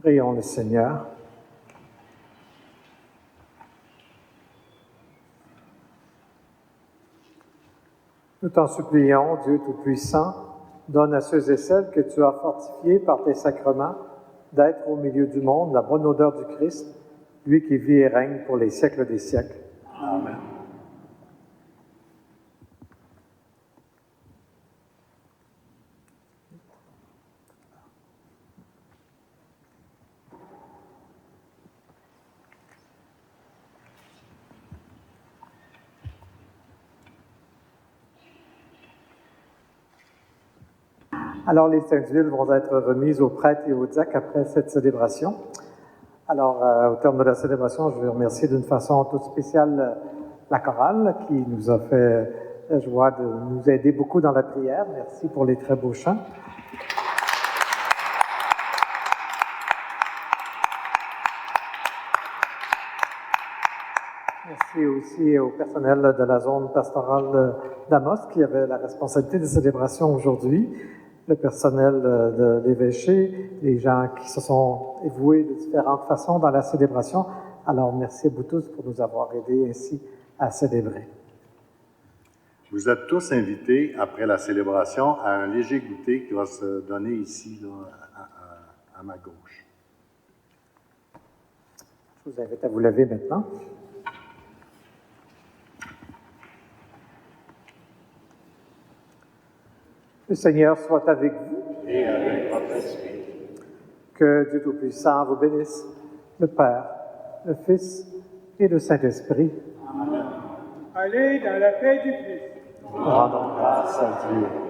Prions le Seigneur. Nous t'en supplions, Dieu Tout-Puissant, donne à ceux et celles que tu as fortifiés par tes sacrements d'être au milieu du monde la bonne odeur du Christ, lui qui vit et règne pour les siècles des siècles. Amen. Alors, les saintes huiles vont être remises aux prêtres et aux diacres après cette célébration. Alors, au terme de la célébration, je vais remercier d'une façon toute spéciale la chorale qui nous a fait la joie de nous aider beaucoup dans la prière. Merci pour les très beaux chants. Merci aussi au personnel de la zone pastorale d'Amos qui avait la responsabilité des célébrations aujourd'hui, le personnel de l'évêché, les gens qui se sont voués de différentes façons dans la célébration. Alors, merci à vous tous pour nous avoir aidés ainsi à célébrer. Vous êtes tous invités, après la célébration, à un léger goûter qui va se donner ici, là, à ma gauche. Je vous invite à vous lever maintenant. Le Seigneur soit avec vous. Et avec votre esprit. Que Dieu Tout-Puissant vous bénisse, le Père, le Fils et le Saint-Esprit. Allez dans la paix du Christ. Rendons grâce à Dieu.